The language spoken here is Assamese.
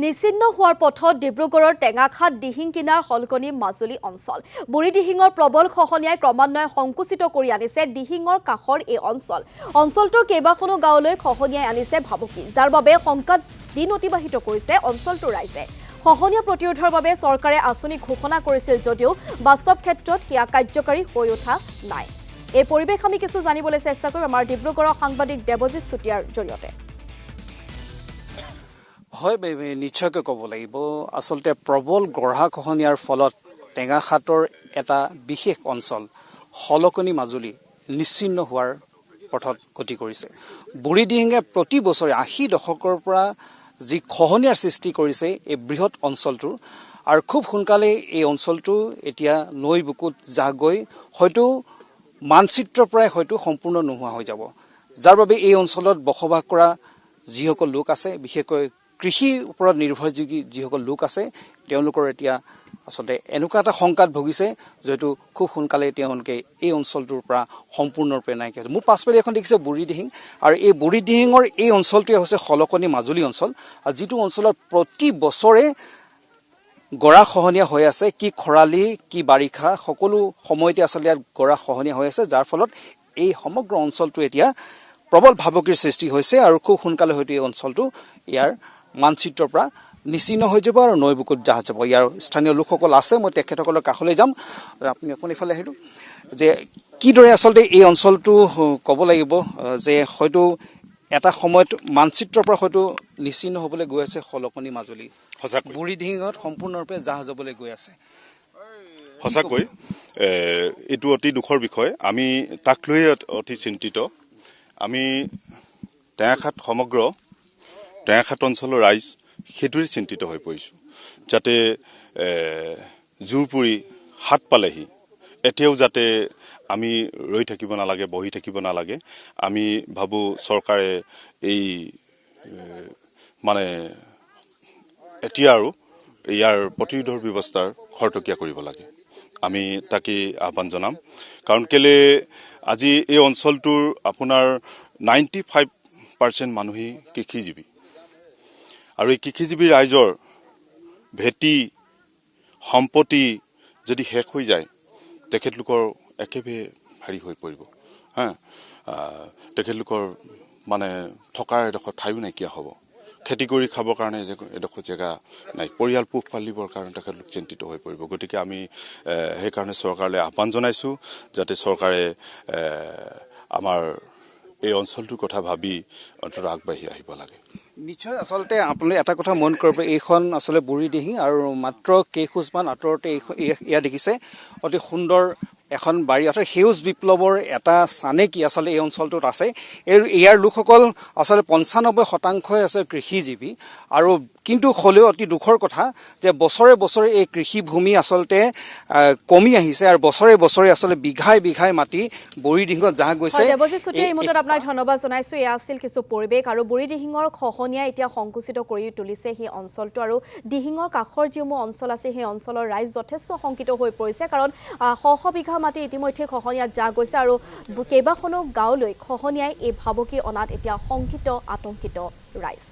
নিচিন্ন হোৱাৰ পথত ডিব্ৰুগড়ৰ টেঙাখাট দিহিং কিনাৰ হলকনি মাজুলী অঞ্চল বুঢ়ী দিহিঙৰ প্ৰবল খহনীয়াই ক্ৰমান্বয়ে সংকুচিত কৰি আনিছে দিহিঙৰ কাষৰ এই অঞ্চলটোৰ কেইবাখনো গাঁৱলৈ খহনীয়াই আনিছে ভাবুকি যাৰ বাবে শংকাত দিন অতিবাহিত কৰিছে অঞ্চলটোৰ ৰাইজে খহনীয়া প্ৰতিৰোধৰ বাবে চৰকাৰে আঁচনি ঘোষণা কৰিছিল যদিও বাস্তৱ ক্ষেত্ৰত হিয়া কাৰ্যকাৰী হৈ উঠা নাই এই পৰিৱেশ আমি কিছু জানিবলৈ চেষ্টা কৰিম আমাৰ ডিব্ৰুগড়ৰ সাংবাদিক দেৱজিৎ চুটিয়াৰ জৰিয়তে হয় নিশ্চয়কৈ ক'ব লাগিব আসলতে প্ৰবল গঢ়াখহনীয়াৰ ফলত টেঙাখাটৰ এটা বিশেষ অঞ্চল হলকনি মাজুলী নিশ্চিন্ন হোৱাৰ পথত গতি কৰিছে বুঢ়ী দিহিঙে প্ৰতি বছৰে ৮০ দশকৰ পৰা যি খহনীয়াৰ সৃষ্টি কৰিছে এই বৃহৎ অঞ্চলটো আৰু খুব সোনকালে এই অঞ্চলটো এতিয়া নৈ বুকুত যা গৈ হয়তো মানচিত্ৰৰ পৰাই হয়তো সম্পূৰ্ণ নোহোৱা হৈ যাব যাৰ বাবে এই অঞ্চলত বসবাস কৰা যিসকল লোক আছে বিশেষকৈ কৃষিৰ ওপৰত নিৰ্ভৰযোগী যিসকল লোক আছে তেওঁলোকৰ এতিয়া আসলে এনেকুৱা এটা শংকাত ভুগিছে যেটো খুব সোনকালে তেওঁলোকে এই অঞ্চলটোৰ পৰা সম্পূৰ্ণৰূপে নাইকিয়া হৈছে মোৰ পাছফালে এখন দেখিছে বুঢ়ী দিহিং আৰু এই বুঢ়ী দিহিঙৰ এই অঞ্চলটোৱে হৈছে হলকনি মাজুলী অঞ্চল আৰু যিটো অঞ্চলত প্ৰতি বছৰে গৰা খহনীয়া হৈ আছে কি খৰালি কি বাৰিষা সকলো সময়তে আসলে গৰা খহনীয়া হৈ আছে যাৰ ফলত এই সমগ্ৰ অঞ্চলটো এতিয়া প্ৰবল ভাবুকিৰ সৃষ্টি হৈছে আৰু খুব সোনকালে হয়তো এই অঞ্চলটো ইয়াৰ মানচিত্ৰৰ পৰা নিচিন্ন হৈ যাব আৰু নৈ বুকুত যা যাব ইয়াৰ স্থানীয় লোকসকল আছে মই তেখেতসকলৰ কাষলৈ যাম আপুনি ইফালে আহিলো যে কিদৰে আসলে এই অঞ্চলটো ক'ব লাগিব যে হয়তো এটা সময়ত মানচিত্ৰৰ পৰা হয়তো নিচিন্ন হ'বলৈ গৈ আছে হলকনি মাজুলী বুঢ়ী দিহিঙত সম্পূৰ্ণৰূপে যা যাবলৈ গৈ আছে সঁচাকৈ এইটো অতি দুখৰ বিষয় আমি তাক লৈ অতি চিন্তিত আমি টেঙাখাট সমগ্ৰ টেঙাখাট অঞ্চলৰ ৰাইজ সেইটোৱে চিন্তিত হৈ পৰিছোঁ যাতে জোৰপুৰি হাত পালেহি এতিয়াও যাতে আমি ৰৈ থাকিব নালাগে বহি থাকিব নালাগে আমি ভাবো চৰকাৰে এই মানে এতিয়া আৰু ইয়াৰ প্ৰতিৰোধৰ ব্যৱস্থাৰ খৰতকীয়া কৰিব লাগে আমি তাকে আহ্বান জনাম কাৰণ কেলে আজি এই অঞ্চলটোৰ আপোনাৰ 95% মানুহে কৃষিজীৱী আৰু এই কৃষিজীৱী ৰাইজৰ ভেটি সম্পত্তি যদি শেষ হৈ যায় তেখেতলোকৰ একেবাৰে ভাৰী হৈ পৰিব হা তেখেতলোকৰ মানে থকাৰ এডোখৰ ঠাইও নাইকিয়া হ'ব খেতি কৰি খাবৰ কাৰণে এডোখৰ জেগা নাই পৰিয়াল পোহপালিবৰ কাৰণে তেখেতলোক চিন্তিত হৈ পৰিব গতিকে আমি সেইকাৰণে চৰকাৰলৈ আহ্বান জনাইছোঁ যাতে চৰকাৰে আমাৰ এই অঞ্চলটোৰ কথা ভাবি অন্তত আগবাঢ়ি আহিব লাগে নিশ্চয় আসলতে আপুনি এটা কথা মন কৰিব এইখন আসলে বুঢ়ী দিহিং আৰু মাত্ৰ কেইখোজমান আঁতৰতে এয়া দেখিছে অতি সুন্দৰ এখন বাৰী অৰ্থাৎ সেউজ বিপ্লৱৰ এটা চানে কি আসলে এই অঞ্চলটোত আছে ইয়াৰ লোকসকল আসলে 95% আছে কৃষিজীৱী আৰু কিন্তু হলেও অতি দুখৰ কথা যে বছৰে বছৰে এই কৃষিভূমি আসলতে কমি আহিছে আৰু বছৰে বছৰে আসলে বিঘাই বিঘাই মাটি বুঢ়ী দিহিঙত যা গৈছে দেৱজিৎ চুটিয়া এই মুহূৰ্তত আপোনাক ধন্যবাদ জনাইছো এয়া আছিল কিছু পৰিৱেশ আৰু বুঢ়ী দিহিঙৰ খহনীয়া এতিয়া সংকুচিত কৰি তুলিছে সেই অঞ্চলটো আৰু দিহিঙৰ কাষৰ যিসমূহ অঞ্চল আছে সেই অঞ্চলৰ ৰাইজ যথেষ্ট শংকিত হৈ পৰিছে কাৰণ শ বিঘা মাটি ইতিমধ্যে খহনীয়াত যা গৈছে আৰু কেইবাখনো গাঁৱলৈ খহনীয়াই এই ভাবুকি অনাত এতিয়া শংকিত আতংকিত ৰাইজ